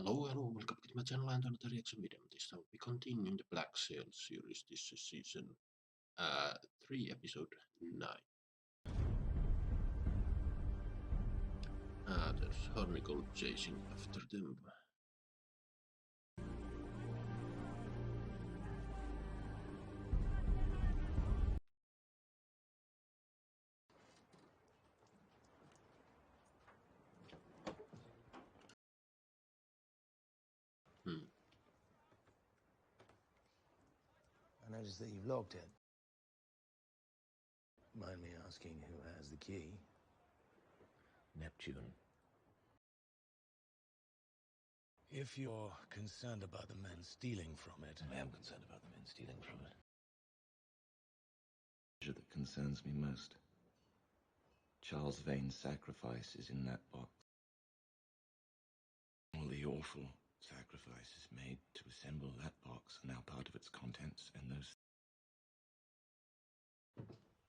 Hello, welcome to my channel and another reaction video. This time we continue in the Black Sail series. This is season 3, episode 9. There's Hornigold chasing after them. I noticed that you've locked it. Mind me asking who has the key? Neptune. If you're concerned about the men stealing from it... I am concerned about the men stealing from it. That concerns me most. Charles Vane's sacrifice is in that box. All the awful sacrifices made to assemble that box are now part of its contents, and those...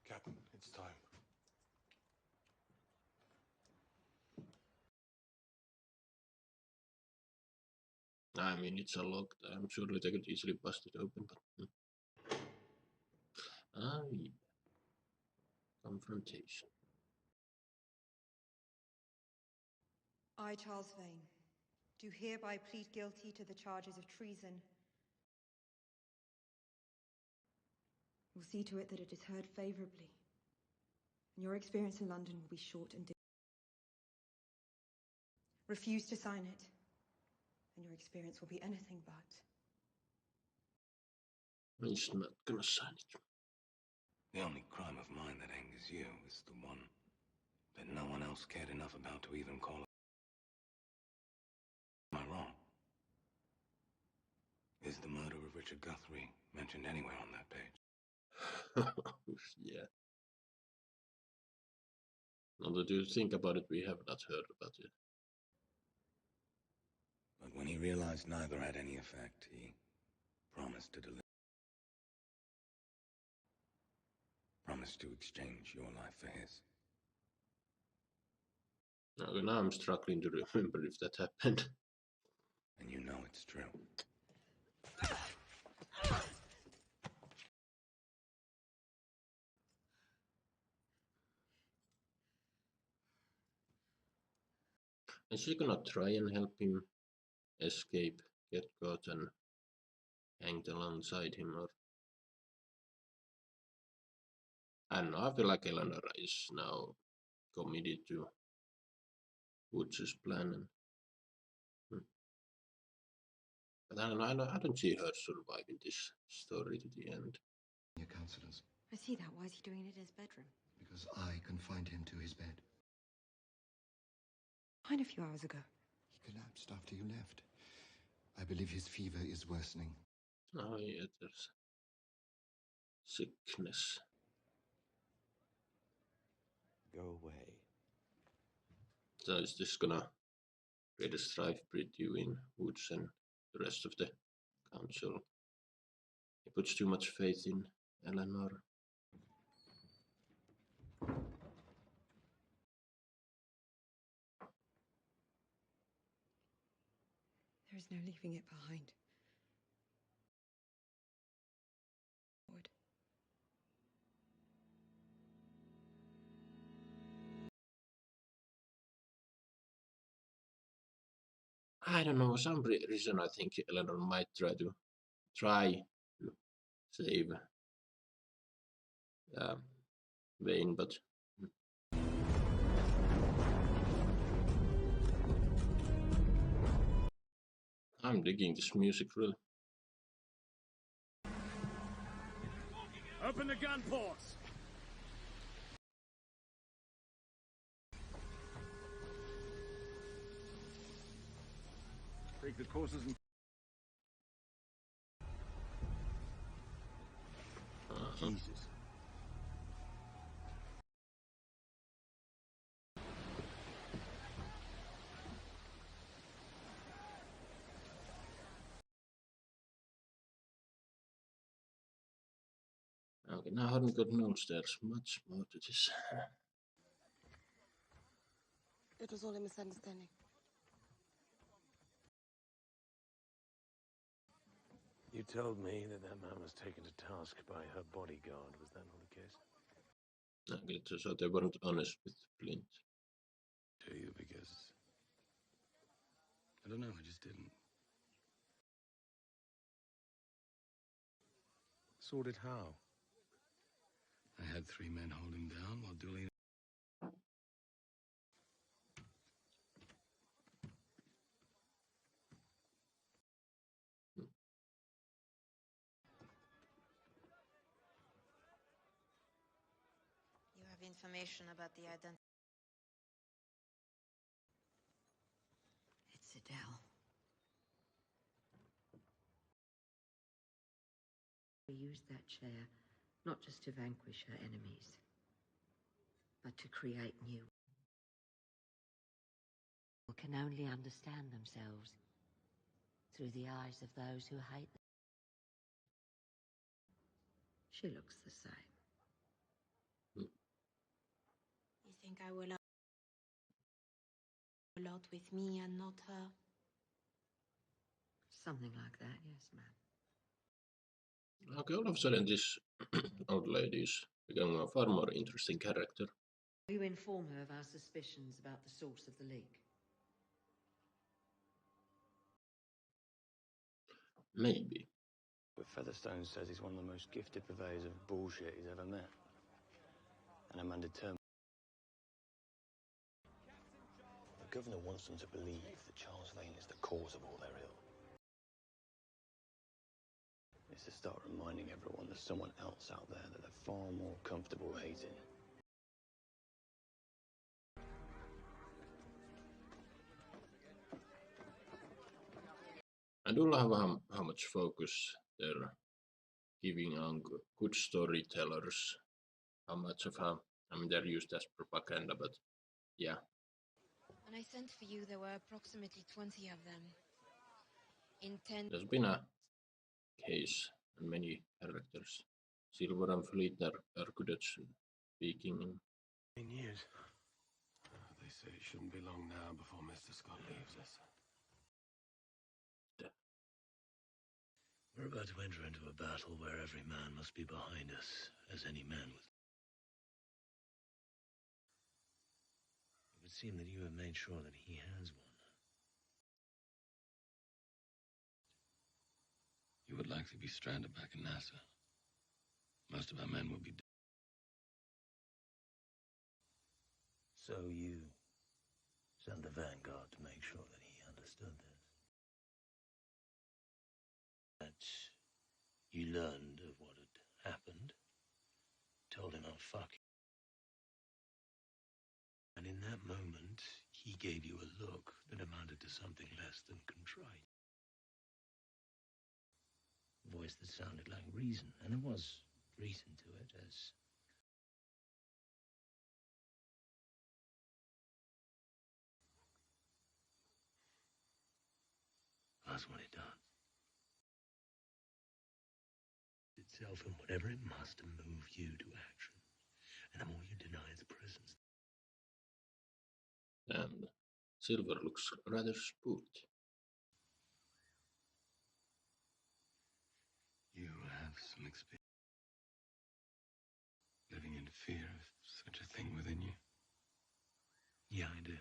Captain, it's time. I mean, it's unlocked. I'm sure they could easily bust it open, but... yeah. Confrontation. I, Charles Vane, do hereby plead guilty to the charges of treason. We'll see to it that it is heard favorably, and your experience in London will be short and refuse to sign it, and your experience will be anything but. He's not gonna sign it. The only crime of mine that angers you is the one that no one else cared enough about to even call it. Am I wrong? Is the murder of Richard Guthrie mentioned anywhere on that page? Yeah. Now that you think about it, we have not heard about it. But when he realized neither had any effect, he promised to deliver. Promised to exchange your life for his. Now I'm struggling to remember if that happened. And you know it's true. Is she gonna try and help him escape, get caught and hanged alongside him, or... I don't know, I feel like Eleanor is now committed to Woods' plan. But I don't know, I don't see her surviving this story to the end. Your counselors. I see that. Why is he doing it in his bedroom? Because I confined him to his bed. Fine a few hours ago. He collapsed after you left. I believe his fever is worsening. Oh yeah, there's sickness. Go away. So is this gonna create a strife between Woods and the rest of the council? He puts too much faith in Eleanor. There is no leaving it behind. Forward. I don't know, for some reason I think Eleanor might try to save Vane, but I'm digging this music really. Open the gun ports! Take the courses and... Jesus. Okay, now Hornigold knows there's much more to this. It was all a misunderstanding. You told me that that man was taken to task by her bodyguard. Was that not the case? Okay, so they weren't honest with Flint. To you because I don't know, I just didn't. Sorted how? I had 3 men hold him down while dueling. You have information about the identity. It's Adele. We used that chair not just to vanquish her enemies, but to create new. People can only understand themselves through the eyes of those who hate them. She looks the same. You think I will have a lot with me and not her? Something like that, yes, ma'am. Okay, all of a sudden this old lady is becoming a far more interesting character. You inform her of our suspicions about the source of the leak. Maybe. But Featherstone says he's one of the most gifted purveyors of bullshit he's ever met. And a man determined. The governor wants them to believe that Charles Vane is the cause of all their ill. It's to start reminding everyone there's someone else out there that they're far more comfortable hating. I do love how much focus they're giving on good storytellers. How much of I mean, they're used as propaganda, but yeah. When I sent for you, there were approximately 20 of them. In 10. There's been a case and many characters. Silver and Fleet are good at speaking. In years. They say it shouldn't be long now before Mr. Scott leaves us. We're about to enter into a battle where every man must be behind us, as any man with. It would seem that you have made sure that he has one. You would likely be stranded back in NASA. Most of our men will be dead. So you sent the Vanguard to make sure that he understood this. That you learned of what had happened, told him, "Oh, fuck." And in that moment, he gave you a look that amounted to something less than contrite. A voice that sounded like reason, and there was reason to it, as that's what it does. Itself and whatever it must to move you to action. And the more you deny its presence. And Silver looks rather spooked. You have some experience living in fear of such a thing within you. Yeah, I do.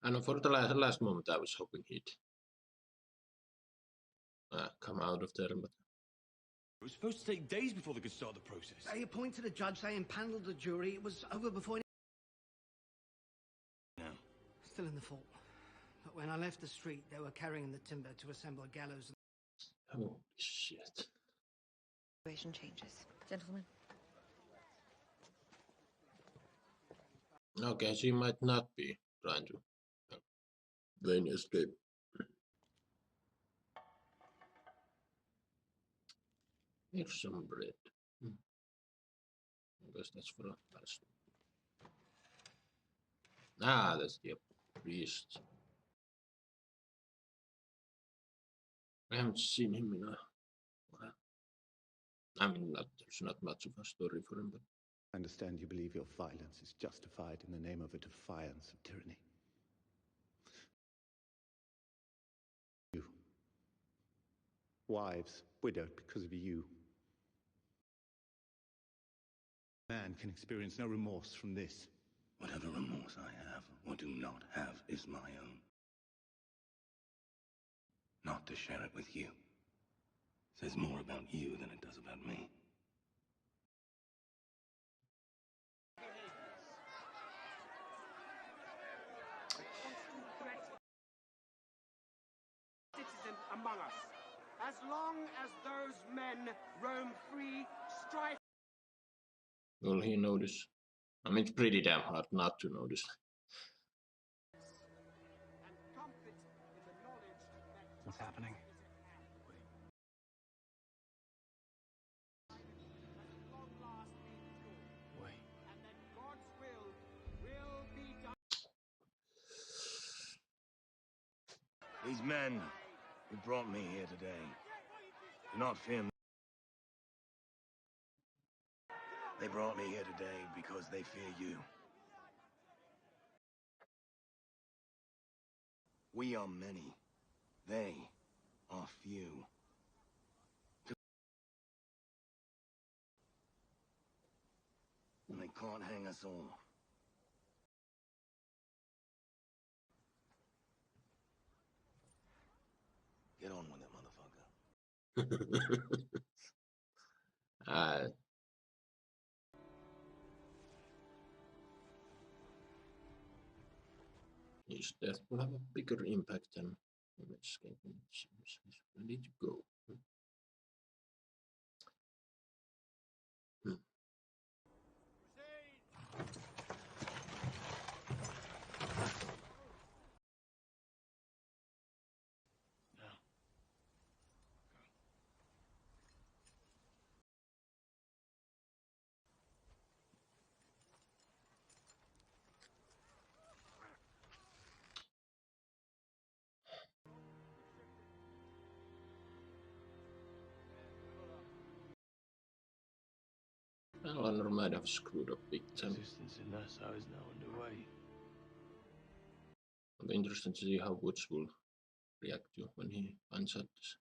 And for the last moment, I was hoping he'd come out of there, but It was supposed to take days before they could start the process. They appointed a judge, they impaneled a jury. It was over before... Now, Still in the fall. But when I left the street, they were carrying the timber to assemble a gallows. holy shit. Situation changes. Gentlemen. Okay, she might not be trying to Vane escape. Here's some bread. I guess that's for a last. Ah, that's the priest. I haven't seen him in a while. I mean, there's not much of a story for him, but I understand you believe your violence is justified in the name of a defiance of tyranny. You. Wives widowed because of you. Man can experience no remorse from this. Whatever remorse I have or do not have is my own. Not to share it with you says more about you than it does about me. Citizen among us. As long as those men roam free, strife. will he notice? I mean, it's pretty damn hard not to notice. What's happening? Wait. And then God's will be done. These men who brought me here today do not fear me. They brought me here today because they fear you. We are many. They are few. And they can't hang us all. Get on with it, motherfucker. His death will have a bigger impact than him escaping. He's ready to go. Well, Honor might have screwed up big time. Resistance in Nassau is now underway. It'll be interesting to see how Woods will react to when he finds out this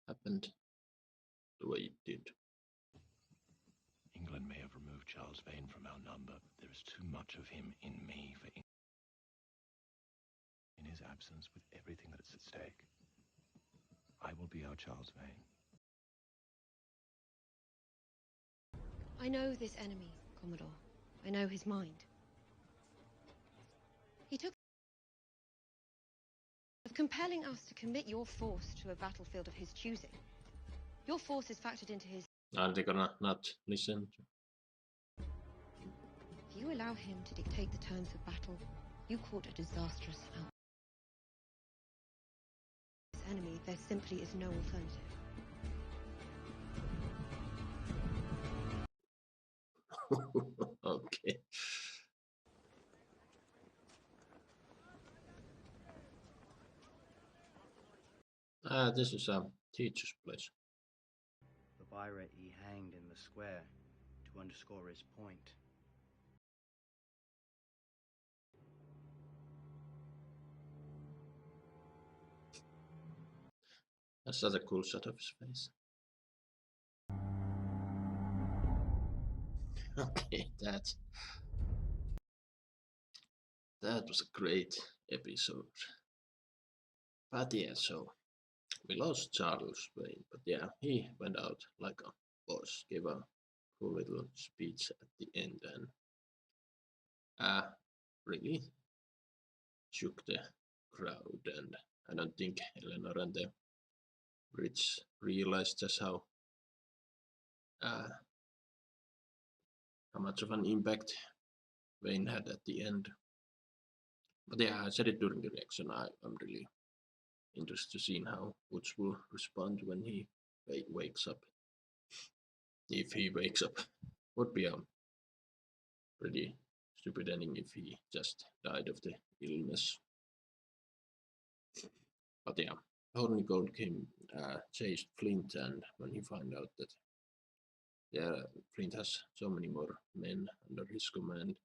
happened the way it did. England may have removed Charles Vane from our number, but there is too much of him in me for in his absence, with everything that's at stake. I will be our Charles Vane. I know this enemy, Commodore. I know his mind. He took of compelling us to commit your force to a battlefield of his choosing. Your force is factored into his... Are they gonna not listen? If you allow him to dictate the terms of battle, you court a disastrous outcome. This enemy, there simply is no alternative. Okay. This is a teacher's place. The pirate he hanged in the square to underscore his point. That's such a cool shot of his face. Okay, that was a great episode. But yeah, so we lost Charles Wayne, but yeah, he went out like a boss, gave a cool little speech at the end, and really shook the crowd. And I don't think Eleanor and the Brits realized just how much of an impact Wayne had at the end. But yeah, I said it during the reaction. I'm really interested to see how Woods will respond when he wakes up. If he wakes up, would be a pretty stupid ending if he just died of the illness. But yeah, Hornigold came, chased Flint, and when he found out that Flint has so many more men under his command,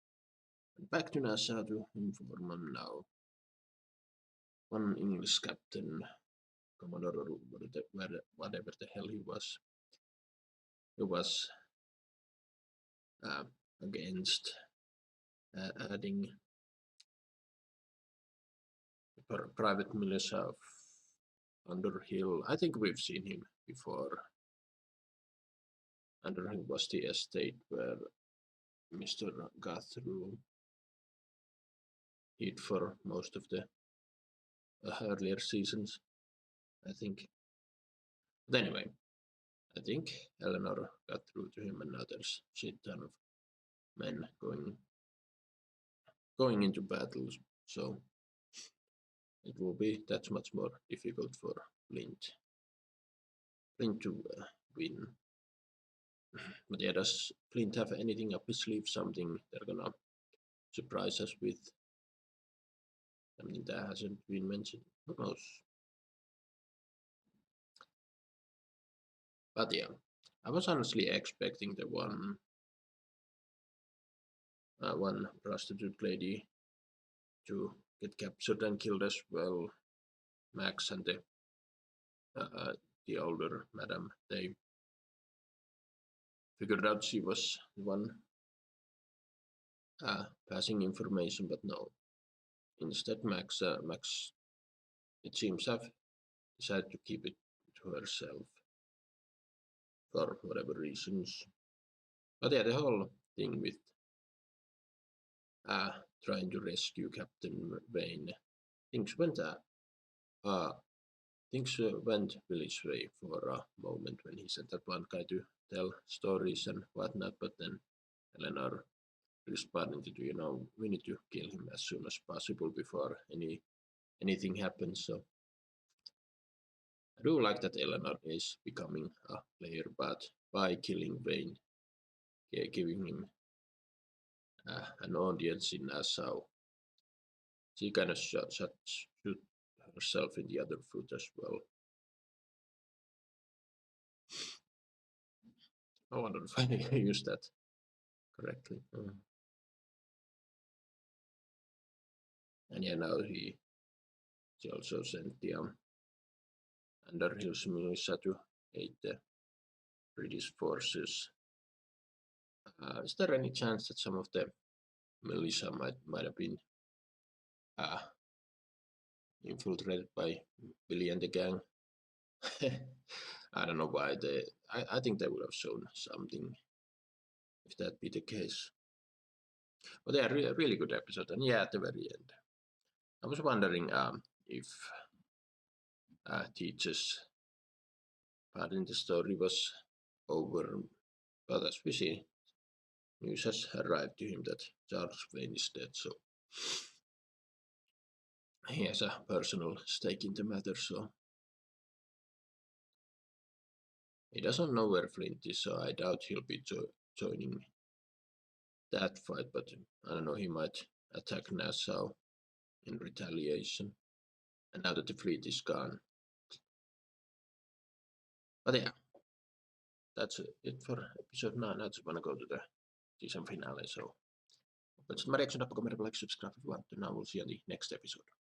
and back to Nassau to inform him now. One English captain, Commodore or whatever the hell he was against adding private militia of Underhill. I think we've seen him before. Underhill was the estate where Mr. Guthrie hid for most of the earlier seasons, I think. But anyway, I think Eleanor got through to him, and now there's a shit ton of men going into battles, so it will be that much more difficult for Flint to win. But yeah, does Flint have anything up his sleeve? Something they're gonna surprise us with? Something that hasn't been mentioned? Who knows? But yeah, I was honestly expecting the one prostitute lady to get captured and killed as well. Max and the older madam, they figured out she was the one passing information, but no. Instead, Max, it seems, have decided to keep it to herself for whatever reasons. But yeah, the whole thing with trying to rescue Captain Vane, things went Billy's way for a moment when he sent that one guy to tell stories and whatnot, but then Eleanor responding to, we need to kill him as soon as possible before anything happens. So I do like that Eleanor is becoming a player, but by killing Vane, giving him an audience in Nassau, she kind of shot herself in the other foot as well. I wonder if I used that correctly. And yeah, now he also sent the Underhill's militia to aid the British forces. Is there any chance that some of the militia might have been infiltrated by Billy and the gang? I don't know why I think they would have shown something if that be the case. But yeah, really good episode, and yeah, at the very end, I was wondering if Teach's part in the story was over, but as we see, news has arrived to him that Charles Vane is dead, so he has a personal stake in the matter, so he doesn't know where Flint is, so I doubt he'll be joining that fight, but I don't know, he might attack Nassau in retaliation, and now that the fleet is gone. But yeah, that's it for episode 9. I just want to go to the season finale, so let's my reaction, like, subscribe if you want to, and I will see you on the next episode.